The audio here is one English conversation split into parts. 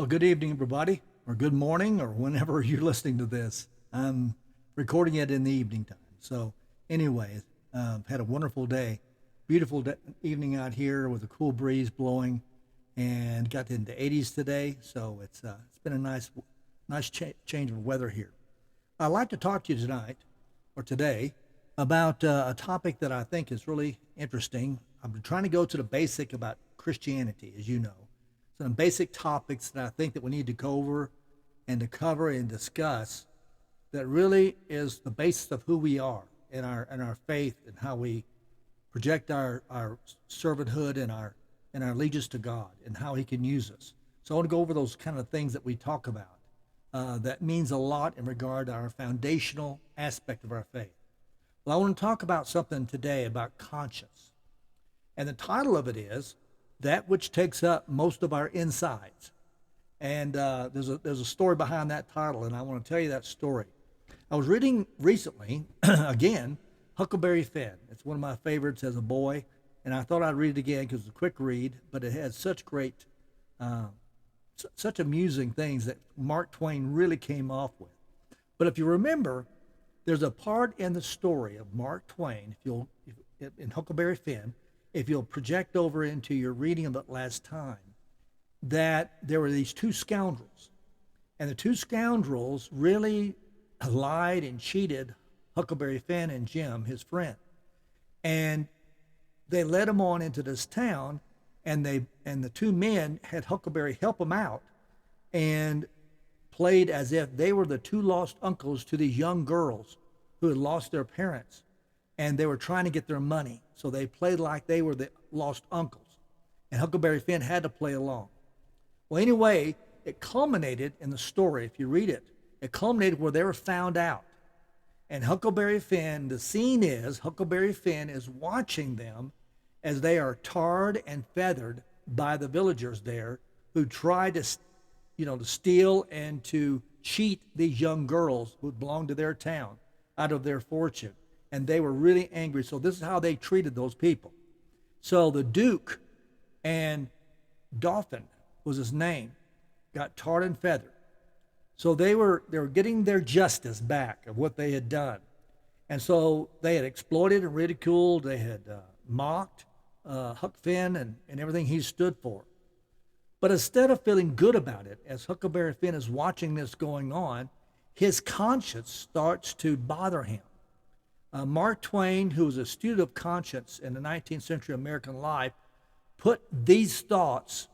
Well, good evening, everybody, or good morning, or whenever you're listening to this. I'm recording it in the evening time. So, anyway, had a wonderful day, beautiful evening out here with a cool breeze blowing, and got into 80s today. So it's been a nice change of weather here. I'd like to talk to you tonight or today about a topic that I think is really interesting. I'm trying to go to the basic about Christianity, as you know, some basic topics that I think that we need to go over and to cover and discuss that really is the basis of who we are and our faith and how we project our servanthood and our allegiance to God and how He can use us. So I want to go over those kind of things that we talk about. That means a lot in regard to our foundational aspect of our faith. Well, I want to talk about something today about conscience. And the title of it is That Which Takes Up Most of Our Insides. And there's a story behind that title, and I want to tell you that story. I was reading recently, again, Huckleberry Finn. It's one of my favorites as a boy, and I thought I'd read it again because it's a quick read, but it has such amusing things that Mark Twain really came off with. But if you remember, there's a part in the story of Mark Twain, in Huckleberry Finn, if you'll project over into your reading of it last time, that there were these two scoundrels. And the two scoundrels really lied and cheated Huckleberry Finn and Jim, his friend. And they led him on into this town, and the two men had Huckleberry help them out and played as if they were the two lost uncles to these young girls who had lost their parents, and they were trying to get their money. So they played like they were the lost uncles, and Huckleberry Finn had to play along. Well, anyway, it culminated in the story. If you read it, it culminated where they were found out. And Huckleberry Finn, the scene is Huckleberry Finn is watching them as they are tarred and feathered by the villagers there who tried to steal and to cheat these young girls who belonged to their town out of their fortune. And they were really angry. So this is how they treated those people. So the Duke and Dauphin was his name, got tarred and feathered. So they were getting their justice back of what they had done. And so they had exploited and ridiculed, they had mocked Huck Finn and everything he stood for. But instead of feeling good about it, as Huckleberry Finn is watching this going on, his conscience starts to bother him. Mark Twain, who was a student of conscience in the 19th century American life, put these thoughts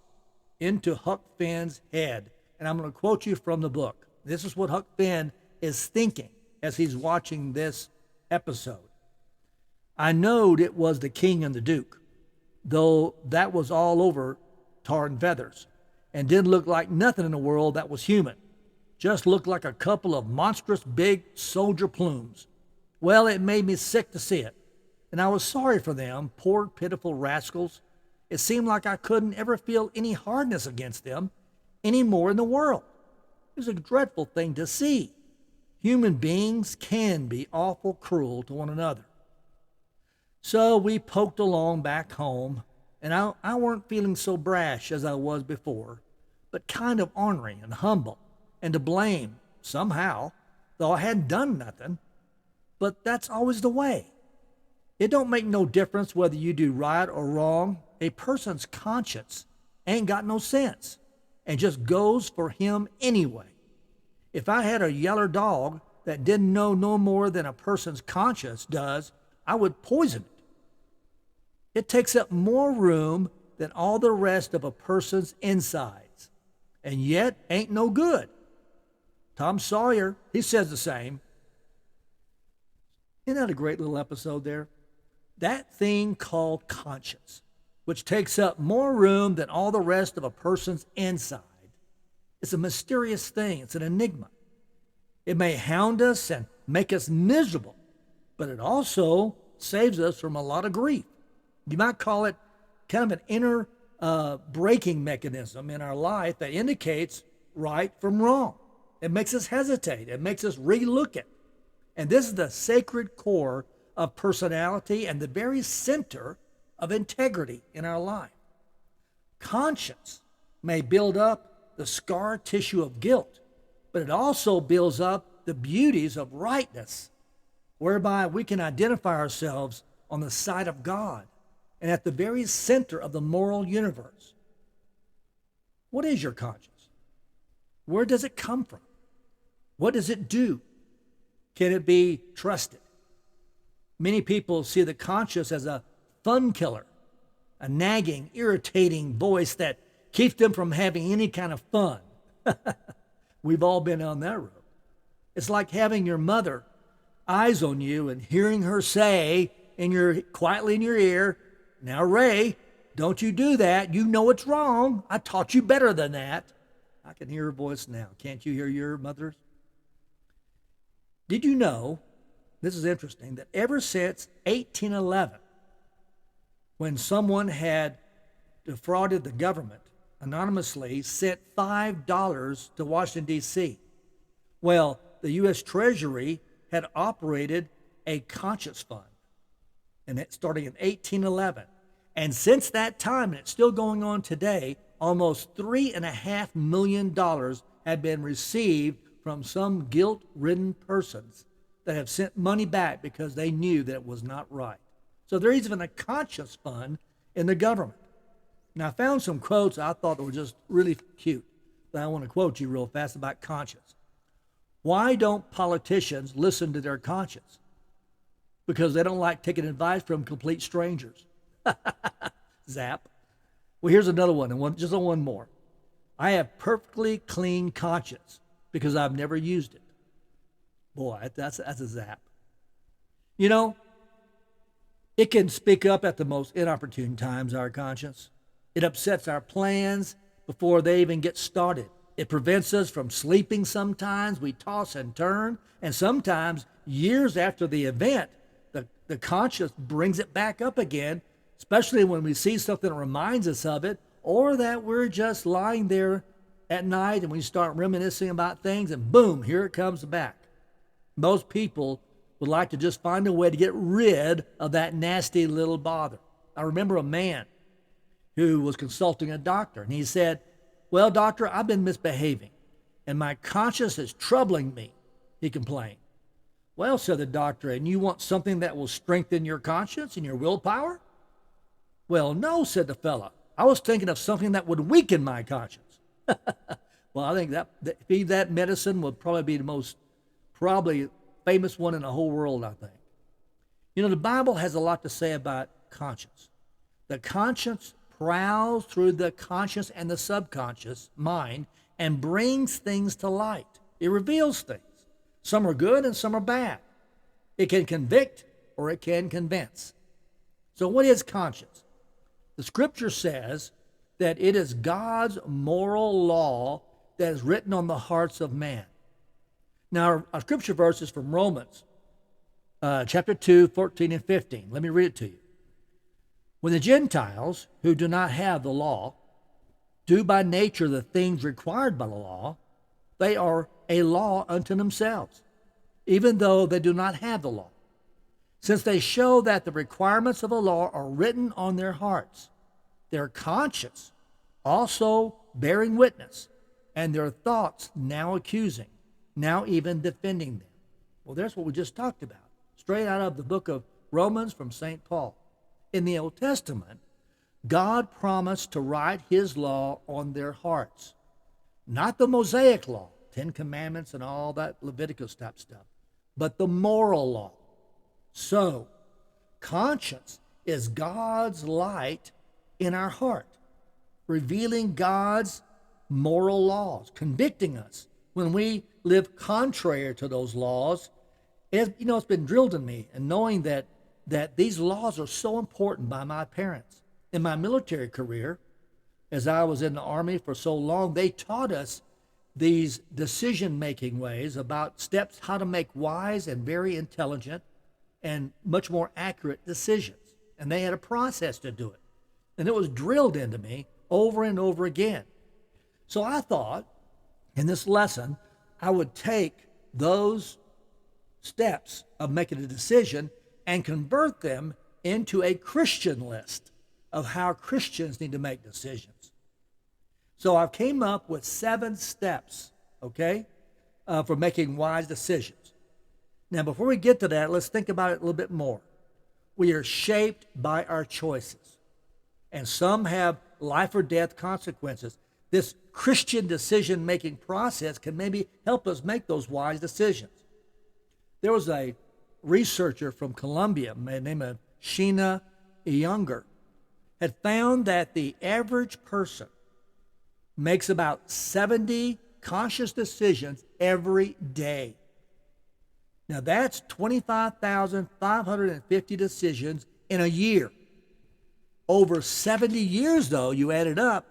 into Huck Finn's head. And I'm going to quote you from the book. This is what Huck Finn is thinking as he's watching this episode. I knowed it was the king and the duke, though that was all over tar and feathers, and didn't look like nothing in the world that was human. Just looked like a couple of monstrous big soldier plumes. Well, it made me sick to see it, and I was sorry for them, poor pitiful rascals. It seemed like I couldn't ever feel any hardness against them any more in the world. It was a dreadful thing to see. Human beings can be awful cruel to one another. So we poked along back home, and I weren't feeling so brash as I was before, but kind of ornery and humble and to blame somehow, though I hadn't done nothing. But that's always the way. It don't make no difference whether you do right or wrong. A person's conscience ain't got no sense and just goes for him anyway. If I had a yeller dog that didn't know no more than a person's conscience does, I would poison it. It takes up more room than all the rest of a person's insides, and yet ain't no good. Tom Sawyer, he says the same. Isn't that a great little episode there? That thing called conscience, which takes up more room than all the rest of a person's inside. It's a mysterious thing. It's an enigma. It may hound us and make us miserable, but it also saves us from a lot of grief. You might call it kind of an inner braking mechanism in our life that indicates right from wrong. It makes us hesitate. It makes us relook it. And this is the sacred core of personality and the very center of integrity in our life. Conscience may build up the scar tissue of guilt, but it also builds up the beauties of rightness, whereby we can identify ourselves on the side of God and at the very center of the moral universe. What is your conscience? Where does it come from? What does it do? Can it be trusted? Many people see the conscience as a fun killer, a nagging, irritating voice that keeps them from having any kind of fun. We've all been on that road. It's like having your mother eyes on you and hearing her say quietly in your ear, "Now, Ray, don't you do that. You know it's wrong. I taught you better than that." I can hear her voice now. Can't you hear your mother's? Did you know, this is interesting, that ever since 1811, when someone had defrauded the government, anonymously sent $5 to Washington, D.C., well, the U.S. Treasury had operated a conscience fund, and it starting in 1811. And since that time, and it's still going on today, almost $3.5 million had been received from some guilt-ridden persons that have sent money back because they knew that it was not right. So there is even a conscience fund in the government. Now, I found some quotes I thought were just really cute that I want to quote you real fast about conscience. Why don't politicians listen to their conscience? Because they don't like taking advice from complete strangers. Zap. Well, here's another one, and just one more. I have perfectly clean conscience because I've never used it. Boy, that's a zap. You know, it can speak up at the most inopportune times, our conscience. It upsets our plans before they even get started. It prevents us from sleeping sometimes. We toss and turn. And sometimes, years after the event, the conscience brings it back up again, especially when we see something that reminds us of it, or that we're just lying there at night and we start reminiscing about things, and boom, here it comes back. Most people would like to just find a way to get rid of that nasty little bother. I remember a man who was consulting a doctor, and he said, "Well, doctor, I've been misbehaving, and my conscience is troubling me," he complained. "Well," said the doctor, "and you want something that will strengthen your conscience and your willpower?" "Well, no," said the fella. "I was thinking of something that would weaken my conscience." Well, I think that medicine would probably be the most famous one in the whole world, I think. You know, the Bible has a lot to say about conscience. The conscience prowls through the conscious and the subconscious mind and brings things to light. It reveals things. Some are good and some are bad. It can convict or it can convince. So what is conscience? The scripture says that it is God's moral law that is written on the hearts of man. Now, our scripture verse is from Romans chapter 2, 14 and 15. Let me read it to you. When the Gentiles, who do not have the law, do by nature the things required by the law, they are a law unto themselves, even though they do not have the law, since they show that the requirements of the law are written on their hearts, their conscience also bearing witness, and their thoughts now accusing, now even defending them. Well, that's what we just talked about, straight out of the book of Romans from St. Paul. In the Old Testament, God promised to write his law on their hearts. Not the Mosaic law, 10 Commandments and all that Leviticus type stuff, but the moral law. So, conscience is God's light in our heart, revealing God's moral laws, convicting us when we live contrary to those laws. It's been drilled in me, and knowing that these laws are so important by my parents. In my military career, as I was in the Army for so long, they taught us these decision-making ways about steps, how to make wise and very intelligent and much more accurate decisions. And they had a process to do it. And it was drilled into me over and over again. So I thought, in this lesson, I would take those steps of making a decision and convert them into a Christian list of how Christians need to make decisions. So I've came up with 7 steps, okay, for making wise decisions. Now, before we get to that, let's think about it a little bit more. We are shaped by our choices, and some have life or death consequences. This Christian decision-making process can maybe help us make those wise decisions. There was a researcher from Columbia named Sheena Iyengar had found that the average person makes about 70 conscious decisions every day. Now that's 25,550 decisions in a year. Over 70 years, though, you add it up,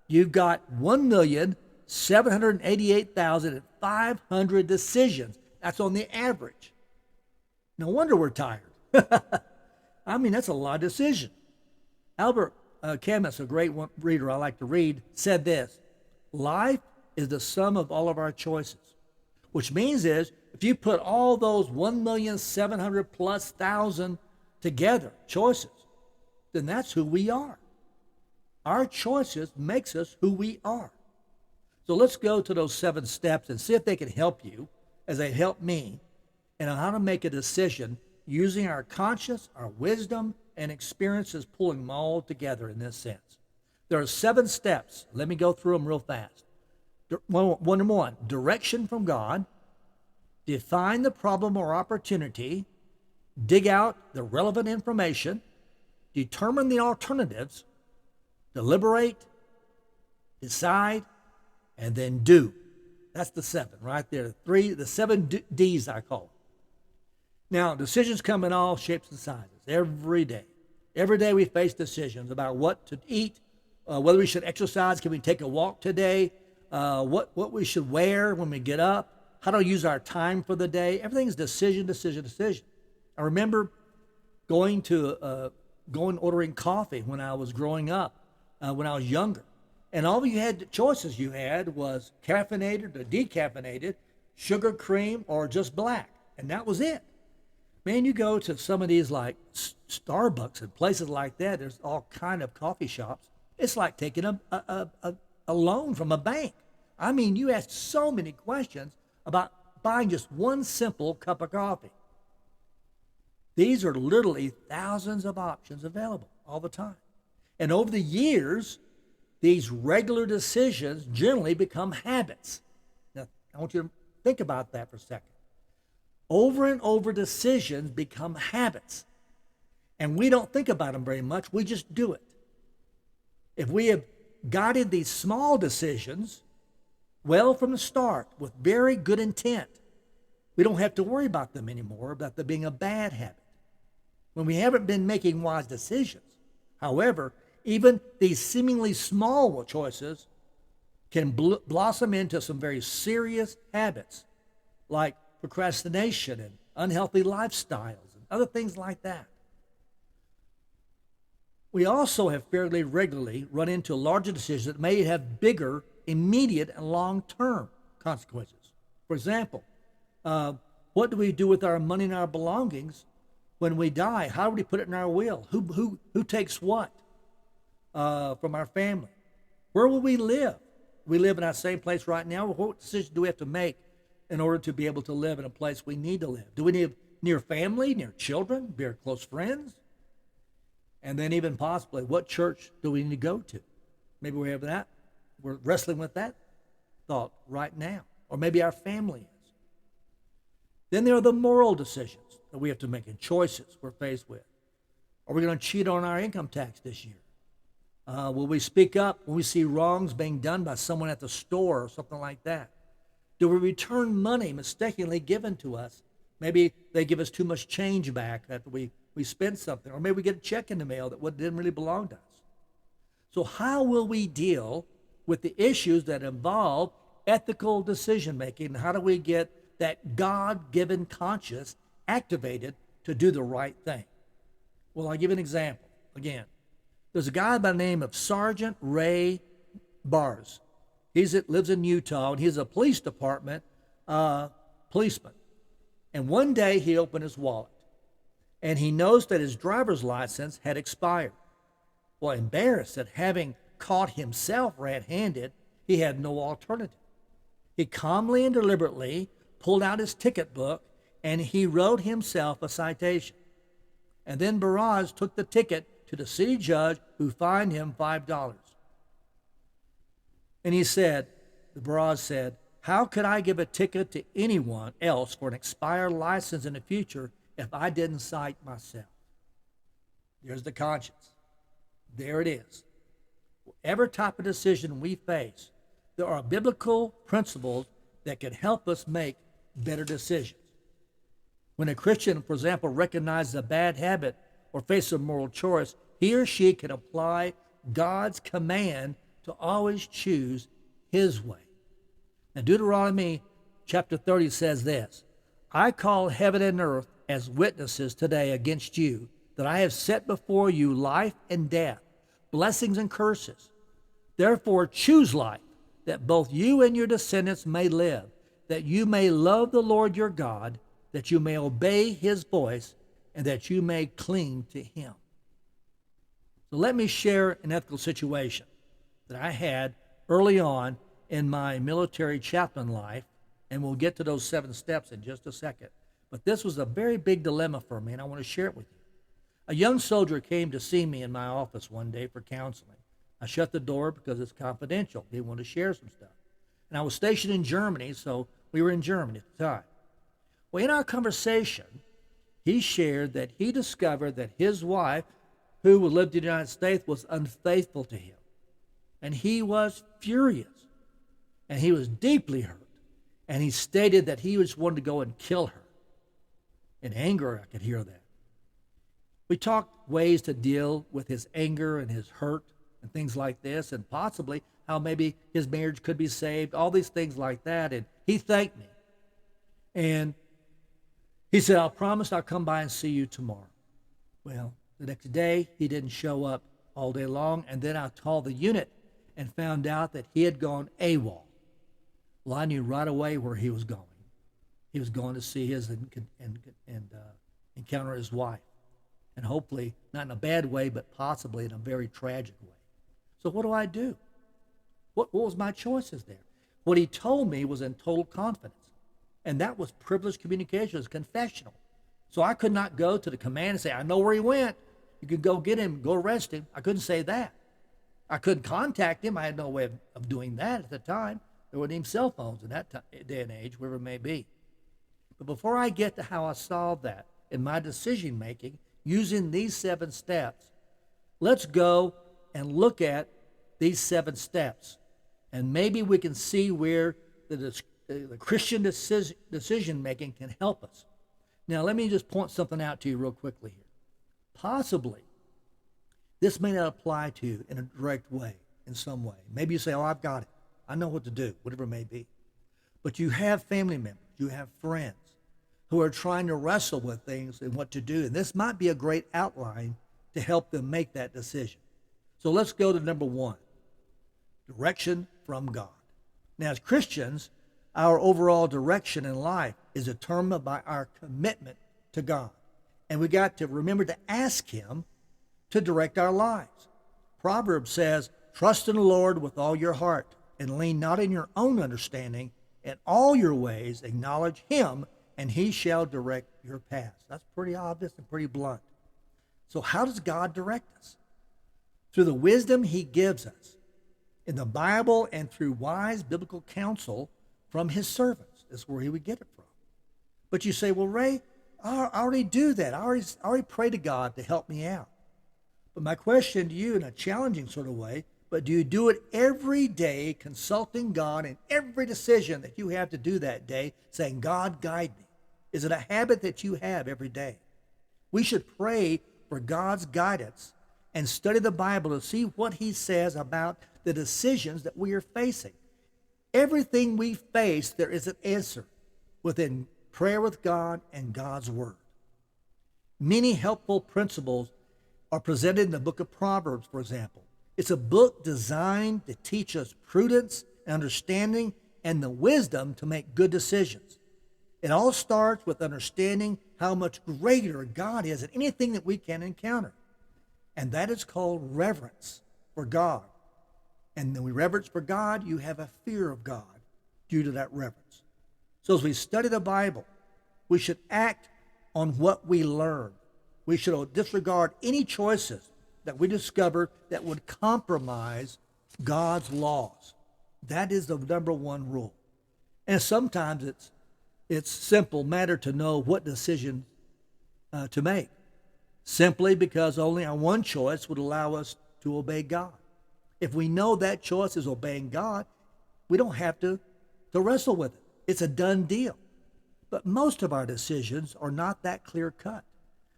you've got 1,788,500 decisions. That's on the average. No wonder we're tired. I mean, that's a lot of decisions. Albert Camus, a great reader I like to read, said this: life is the sum of all of our choices, which means is if you put all those 1,700,000+ together, choices, then that's who we are. Our choices makes us who we are. So let's go to those 7 steps and see if they can help you as they help me and on how to make a decision using our conscience, our wisdom, and experiences, pulling them all together in this sense. There are 7 steps. Let me go through them real fast. Number 1, direction from God. Define the problem or opportunity. Dig out the relevant information. Determine the alternatives. Deliberate. Decide. And then do. That's the 7 right there. The 7 D's I call them. Now, decisions come in all shapes and sizes every day. Every day we face decisions about what to eat, whether we should exercise, can we take a walk today, what we should wear when we get up, how to use our time for the day. Everything's decision, decision, decision. I remember ordering coffee when I was growing up, when I was younger. And all you had, choices you had was caffeinated or decaffeinated, sugar, cream, or just black. And that was it. Man, you go to some of these like Starbucks and places like that, there's all kind of coffee shops. It's like taking a loan from a bank. I mean, you ask so many questions about buying just one simple cup of coffee. These are literally thousands of options available all the time. And over the years, these regular decisions generally become habits. Now, I want you to think about that for a second. Over and over decisions become habits. And we don't think about them very much. We just do it. If we have guided these small decisions well from the start with very good intent, we don't have to worry about them anymore, about them being a bad habit. When we haven't been making wise decisions, however, even these seemingly small choices can blossom into some very serious habits, like procrastination and unhealthy lifestyles and other things like that. We also have fairly regularly run into larger decisions that may have bigger, immediate, and long-term consequences. For example, what do we do with our money and our belongings when we die? How do we put it in our will? Who takes what from our family? Where will we live? We live in our same place right now. What decision do we have to make in order to be able to live in a place we need to live? Do we live near family, near children, near close friends? And then even possibly, what church do we need to go to? Maybe we have that. We're wrestling with that thought right now. Or maybe our family is. Then there are the moral decisions that we have to make and choices we're faced with. Are we going to cheat on our income tax this year? Will we speak up when we see wrongs being done by someone at the store or something like that? Do we return money mistakenly given to us? Maybe they give us too much change back after we spend something. Or maybe we get a check in the mail that didn't really belong to us. So how will we deal with the issues that involve ethical decision-making? And how do we get that God-given conscience activated to do the right thing? Well, I'll give an example. Again, there's a guy by the name of Sergeant Ray Bars. He lives in Utah, and he's a police department policeman. And one day he opened his wallet, and he noticed that his driver's license had expired. Well, embarrassed at having caught himself red-handed, he had no alternative. He calmly and deliberately pulled out his ticket book and he wrote himself a citation. And then Baraj took the ticket to the city judge, who fined him $5. And he said, Baraj said, "How could I give a ticket to anyone else for an expired license in the future if I didn't cite myself?" There's the conscience. There it is. Whatever type of decision we face, there are biblical principles that can help us make better decisions. When a Christian, for example, recognizes a bad habit or faces a moral choice, he or she can apply God's command to always choose his way. Now, Deuteronomy chapter 30 says this, "I call heaven and earth as witnesses today against you, that I have set before you life and death, blessings and curses. Therefore choose life, that both you and your descendants may live, that you may love the Lord your God, that you may obey his voice, and that you may cling to him." So let me share an ethical situation that I had early on in my military chaplain life, and we'll get to those 7 steps in just a second. But this was a very big dilemma for me, and I want to share it with you. A young soldier came to see me in my office one day for counseling. I shut the door because it's confidential. He wanted to share some stuff. And I was stationed in Germany, so we were in Germany at the time. Well, in our conversation, he shared that he discovered that his wife, who lived in the United States, was unfaithful to him. And he was furious. And he was deeply hurt. And he stated that he just wanted to go and kill her. In anger, I could hear that. We talked ways to deal with his anger and his hurt and things like this, and possibly how maybe his marriage could be saved, all these things like that. And he thanked me. And he said, "I'll promise I'll come by and see you tomorrow." Well, the next day, he didn't show up all day long, and then I called the unit and found out that he had gone AWOL. Well, I knew right away where he was going. He was going to see his and encounter his wife. And hopefully, not in a bad way, but possibly in a very tragic way. So what do? What was my choices there? What he told me was in total confidence. And that was privileged communication, it was confessional. So I could not go to the command and say, "I know where he went. You can go get him, go arrest him." I couldn't say that. I couldn't contact him. I had no way of doing that at the time. There weren't even cell phones in that day and age, wherever it may be. But before I get to how I solved that in my decision making, using these 7 steps, let's go and look at these 7 steps. And maybe we can see where the Christian decision making can help us. Now, let me just point something out to you real quickly here. Possibly, this may not apply to you in a direct way, in some way. Maybe you say, "Oh, I've got it. I know what to do," whatever it may be. But you have family members, you have friends who are trying to wrestle with things and what to do. And this might be a great outline to help them make that decision. So let's go to number 1, direction from God. Now, as Christians, our overall direction in life is determined by our commitment to God. And we got to remember to ask him to direct our lives. Proverbs says, "Trust in the Lord with all your heart and lean not in your own understanding. In all your ways acknowledge him, and he shall direct your paths." That's pretty obvious and pretty blunt. So how does God direct us? Through the wisdom he gives us in the Bible and through wise biblical counsel from his servants. That's where he would get it from. But you say, "Well, Ray, I already do that. I already pray to God to help me out." But my question to you in a challenging sort of way, but do you do it every day, consulting God in every decision that you have to do that day, saying, "God, guide me"? Is it a habit that you have every day? We should pray for God's guidance and study the Bible to see what he says about the decisions that we are facing. Everything we face, there is an answer within prayer with God and God's word. Many helpful principles are presented in the book of Proverbs, for example. It's a book designed to teach us prudence and understanding and the wisdom to make good decisions. It all starts with understanding how much greater God is than anything that we can encounter. And that is called reverence for God. And the reverence for God, you have a fear of God due to that reverence. So as we study the Bible, we should act on what we learn. We should disregard any choices that we discover that would compromise God's laws. That is the number one rule. And sometimes it's simple matter to know what decision to make, simply because only our one choice would allow us to obey God. If we know that choice is obeying God, we don't have to wrestle with it. It's a done deal. But most of our decisions are not that clear cut.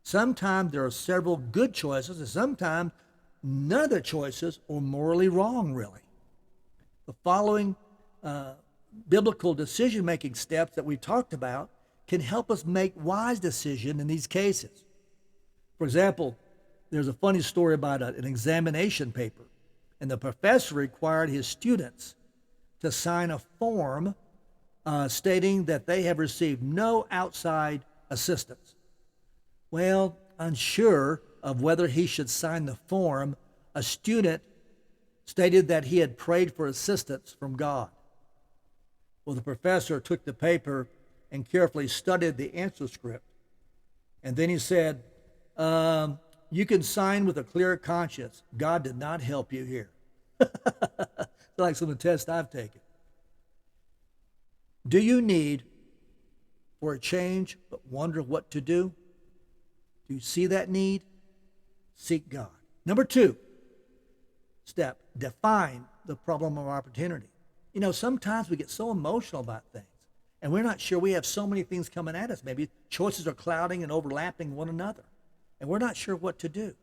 Sometimes there are several good choices, and sometimes none of the choices are morally wrong, really. The following biblical decision-making steps that we talked about can help us make wise decisions in these cases. For example, there's a funny story about an examination paper, and the professor required his students to sign a form stating that they have received no outside assistance. Well, unsure of whether he should sign the form, a student stated that he had prayed for assistance from God. Well, the professor took the paper and carefully studied the answer script. And then he said, you can sign with a clear conscience. God did not help you here. Like some of the tests I've taken. Do you need for a change but wonder what to do? Do you see that need? Seek God. Number 2 step, define the problem of opportunity. You know, sometimes we get so emotional about things, and we're not sure. We have so many things coming at us. Maybe choices are clouding and overlapping one another, and we're not sure what to do.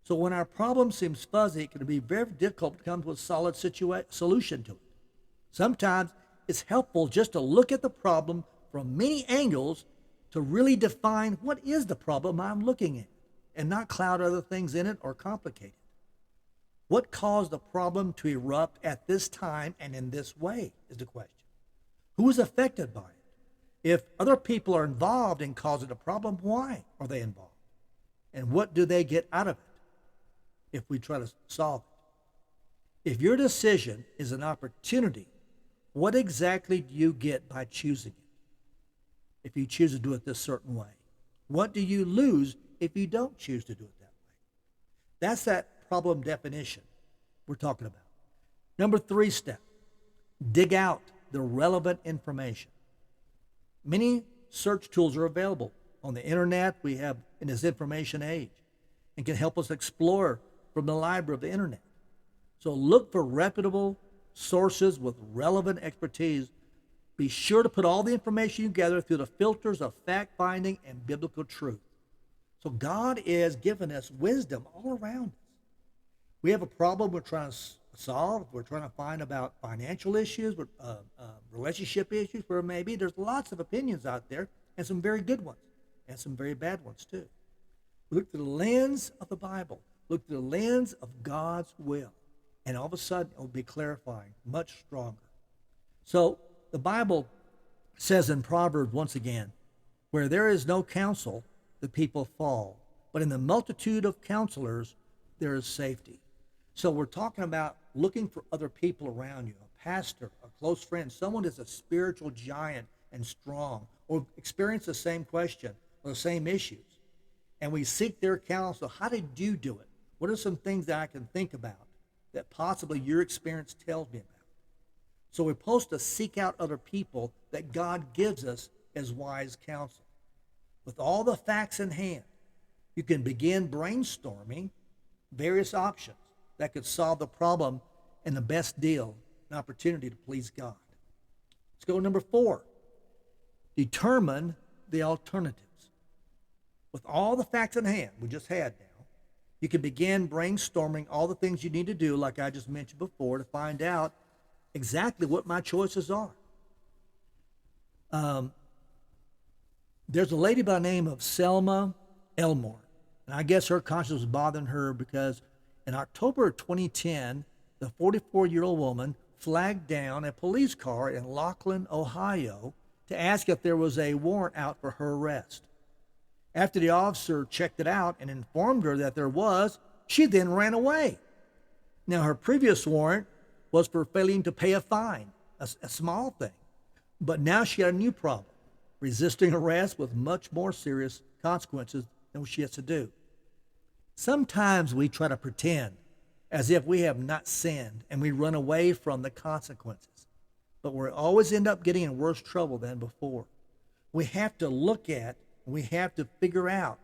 So when our problem seems fuzzy, it can be very difficult to come to a solid solution to it. Sometimes it's helpful just to look at the problem from many angles to really define what is the problem I'm looking at and not cloud other things in it or complicate it. What caused the problem to erupt at this time and in this way is the question. Who is affected by it? If other people are involved in causing the problem, why are they involved? And what do they get out of it if we try to solve it? If your decision is an opportunity, what exactly do you get by choosing it? If you choose to do it this certain way, what do you lose if you don't choose to do it that way? That's that problem definition we're talking about. Number 3 step, dig out the relevant information. Many search tools are available on the internet. We have in this information age and can help us explore from the library of the internet. So look for reputable sources with relevant expertise. Be sure to put all the information you gather through the filters of fact-finding and biblical truth. So God is giving us wisdom all around us. We have a problem we're trying to solve. We're trying to find about financial issues, relationship issues, where maybe there's lots of opinions out there, and some very good ones, and some very bad ones too. Look through the lens of the Bible. Look through the lens of God's will. And all of a sudden, it will be clarifying, much stronger. So the Bible says in Proverbs, once again, where there is no counsel, the people fall. But in the multitude of counselors, there is safety. So we're talking about looking for other people around you, a pastor, a close friend, someone that's a spiritual giant and strong, or experience the same question or the same issues. And we seek their counsel. How did you do it? What are some things that I can think about that possibly your experience tells me about? So we're supposed to seek out other people that God gives us as wise counsel. With all the facts in hand, you can begin brainstorming various options that could solve the problem and the best deal, an opportunity to please God. Let's go to number 4. Determine the alternatives. With all the facts in hand we just had now, you can begin brainstorming all the things you need to do, like I just mentioned before, to find out exactly what my choices are. There's a lady by the name of Selma Elmore, and I guess her conscience was bothering her because in October of 2010, the 44-year-old woman flagged down a police car in Laughlin, Ohio, to ask if there was a warrant out for her arrest. After the officer checked it out and informed her that there was, she then ran away. Now, her previous warrant was for failing to pay a fine, a small thing. But now she had a new problem, resisting arrest with much more serious consequences than what she has to do. Sometimes we try to pretend as if we have not sinned and we run away from the consequences, but we always end up getting in worse trouble than before. We have to look at, we have to figure out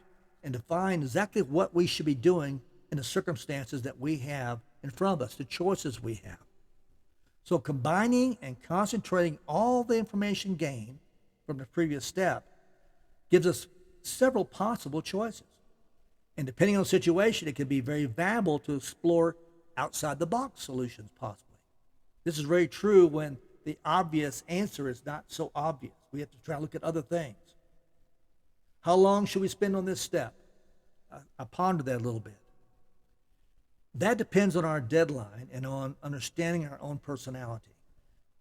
and define exactly what we should be doing in the circumstances that we have in front of us, the choices we have. So combining and concentrating all the information gained from the previous step gives us several possible choices. And depending on the situation, it can be very valuable to explore outside the box solutions possibly. This is very true when the obvious answer is not so obvious. We have to try to look at other things. How long should we spend on this step? I pondered that a little bit. That depends on our deadline and on understanding our own personality.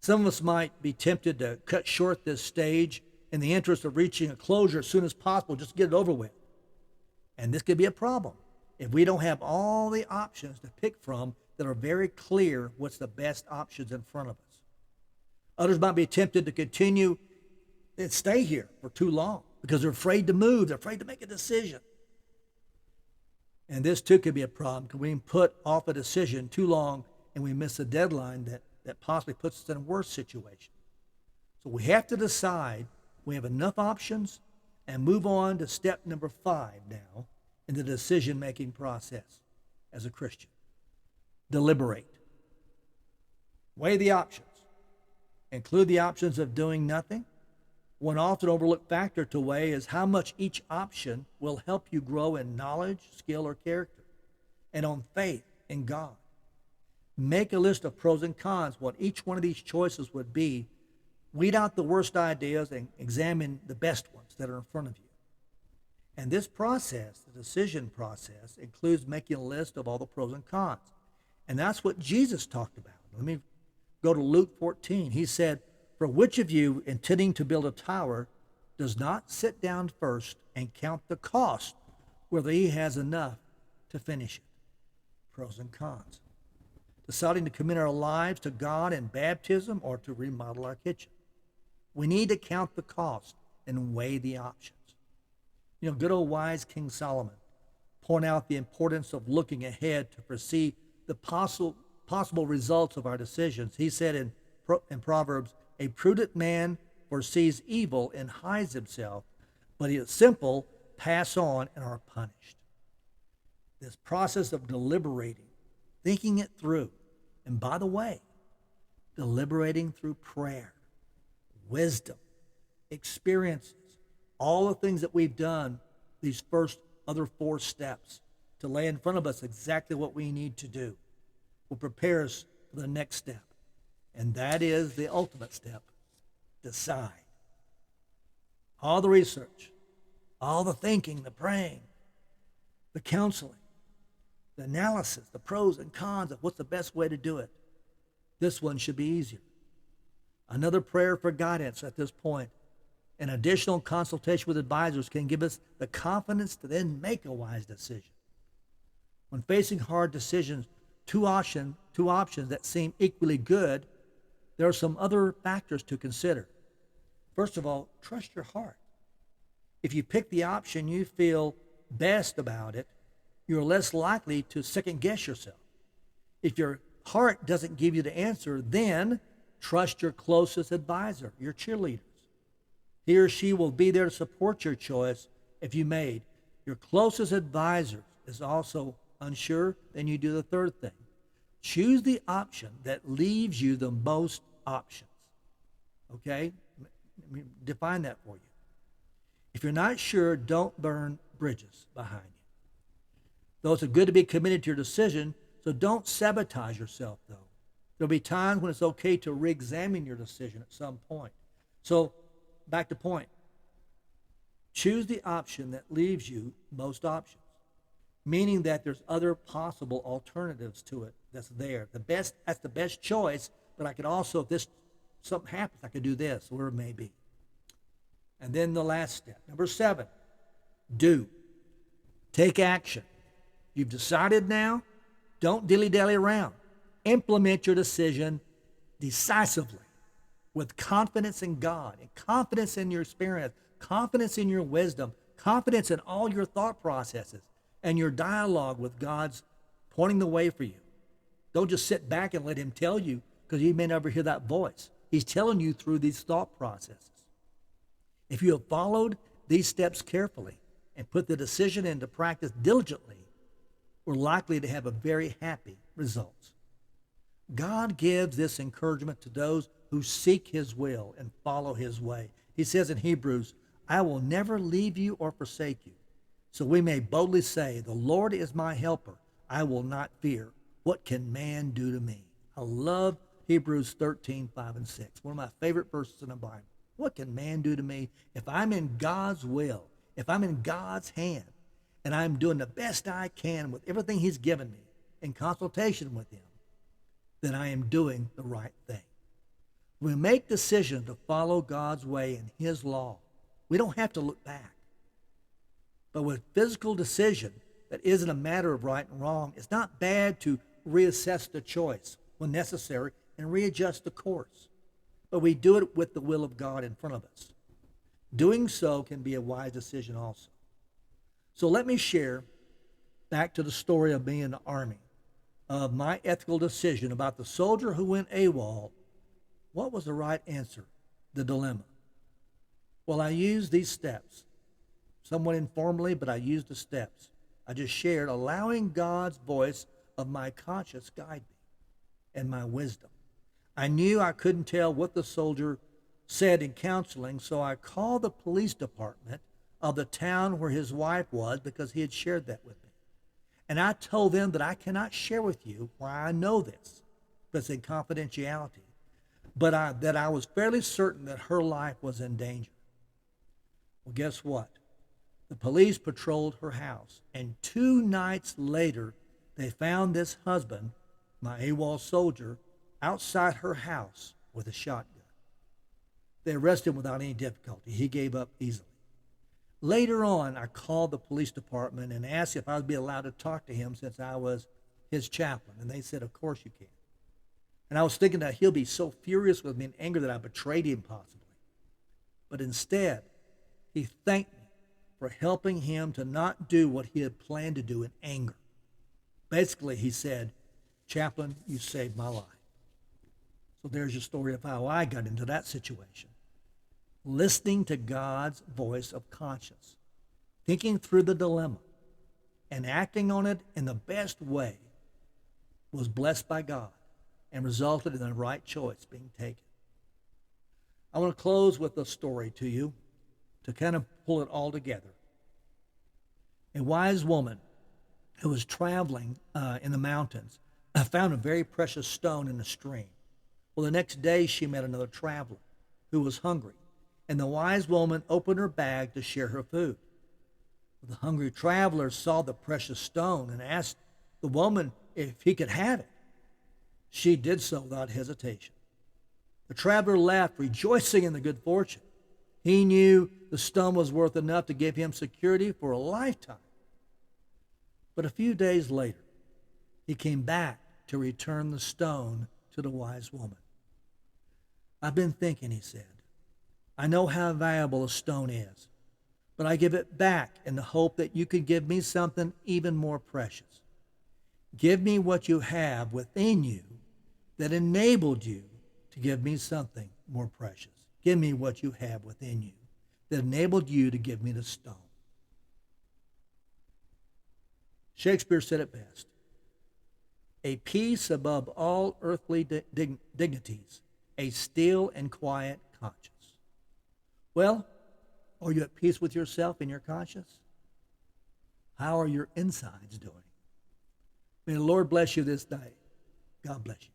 Some of us might be tempted to cut short this stage in the interest of reaching a closure as soon as possible, just get it over with. And this could be a problem if we don't have all the options to pick from that are very clear what's the best options in front of us. Others might be tempted to continue and stay here for too long because they're afraid to move, they're afraid to make a decision. And this too could be a problem because we can put off a decision too long and we miss a deadline that possibly puts us in a worse situation. So we have to decide we have enough options and move on to step number 5 now in the decision-making process as a Christian. Deliberate. Weigh the options. Include the options of doing nothing. One often overlooked factor to weigh is how much each option will help you grow in knowledge, skill, or character, and on faith in God. Make a list of pros and cons, what each one of these choices would be. Weed out the worst ideas and examine the best ones that are in front of you. And this process, the decision process, includes making a list of all the pros and cons. And that's what Jesus talked about. Let me go to Luke 14. He said, "For which of you, intending to build a tower, does not sit down first and count the cost, whether he has enough to finish it?" Pros and cons. Deciding to commit our lives to God in baptism or to remodel our kitchen. We need to count the cost and weigh the options. You know, good old wise King Solomon pointed out the importance of looking ahead to foresee the possible results of our decisions. He said in Proverbs, "A prudent man foresees evil and hides himself, but the simple pass on and are punished." This process of deliberating, thinking it through, and by the way, deliberating through prayer, wisdom, experiences, all the things that we've done, these first other 4 steps to lay in front of us exactly what we need to do, will prepare us for the next step. And that is the ultimate step. Decide. All the research, all the thinking, the praying, the counseling, the analysis, the pros and cons of what's the best way to do it. This one should be easier. Another prayer for guidance at this point. An additional consultation with advisors can give us the confidence to then make a wise decision. When facing hard decisions, two options that seem equally good, there are some other factors to consider. First of all, trust your heart. If you pick the option you feel best about it, you're less likely to second guess yourself. If your heart doesn't give you the answer, then trust your closest advisor, your cheerleaders. He or she will be there to support your choice if you made. Your closest advisor is also unsure, then you do the third thing. Choose the option that leaves you the most options. Okay? Let me define that for you. If you're not sure, don't burn bridges behind you. Though it's good to be committed to your decision, so don't sabotage yourself, though. There'll be times when it's okay to re-examine your decision at some point. So, back to point. Choose the option that leaves you most options, meaning that there's other possible alternatives to it that's there. That's the best choice, but I could also, if something happens, I could do this, or it may be. And then the last step, number 7, do. Take action. You've decided now, Don't dilly-dally around. Implement your decision decisively with confidence in God and confidence in your experience, confidence in your wisdom, confidence in all your thought processes and your dialogue with God's pointing the way for you. Don't just sit back and let him tell you, because you may never hear that voice. He's telling you through these thought processes. If you have followed these steps carefully and put the decision into practice diligently, we're likely to have a very happy result. God gives this encouragement to those who seek his will and follow his way. He says in Hebrews, I will never leave you or forsake you. So we may boldly say, the Lord is my helper. I will not fear. What can man do to me? I love Hebrews 13, 5 and 6. One of my favorite verses in the Bible. What can man do to me? If I'm in God's will, if I'm in God's hand, and I'm doing the best I can with everything he's given me in consultation with him, then I am doing the right thing. We make decisions to follow God's way and his law. We don't have to look back. But with physical decision that isn't a matter of right and wrong, it's not bad to reassess the choice when necessary and readjust the course. But we do it with the will of God in front of us. Doing so can be a wise decision also. So let me share, back to the story of me in the Army, of my ethical decision about the soldier who went AWOL. What was the right answer? The dilemma. Well, I used these steps, somewhat informally, but I used the steps. I just shared, allowing God's voice of my conscience guide me and my wisdom. I knew I couldn't tell what the soldier said in counseling, so I called the police department of the town where his wife was, because he had shared that with me. And I told them that I cannot share with you why I know this, but it's in confidentiality, but that I was fairly certain that her life was in danger. Well, guess what? The police patrolled her house, and 2 nights later, they found this husband, my AWOL soldier, outside her house with a shotgun. They arrested him without any difficulty. He gave up easily. Later on, I called the police department and asked if I would be allowed to talk to him since I was his chaplain, and they said, of course you can. And I was thinking that he'll be so furious with me and angry that I betrayed him possibly. But instead, he thanked me for helping him to not do what he had planned to do in anger. Basically, he said, Chaplain, you saved my life. So there's your story of how I got into that situation. Listening to God's voice of conscience, thinking through the dilemma, and acting on it in the best way was blessed by God and resulted in the right choice being taken. I want to close with a story to you to kind of pull it all together. A wise woman who was traveling in the mountains found a very precious stone in a stream. Well, the next day she met another traveler who was hungry, and the wise woman opened her bag to share her food. The hungry traveler saw the precious stone and asked the woman if he could have it. She did so without hesitation. The traveler left, rejoicing in the good fortune. He knew the stone was worth enough to give him security for a lifetime. But a few days later, he came back to return the stone to the wise woman. I've been thinking, he said. I know how valuable a stone is, but I give it back in the hope that you could give me something even more precious. Give me what you have within you that enabled you to give me something more precious. Give me what you have within you that enabled you to give me the stone. Shakespeare said it best. A peace above all earthly dignities, a still and quiet conscience. Well, are you at peace with yourself and your conscience? How are your insides doing? May the Lord bless you this day. God bless you.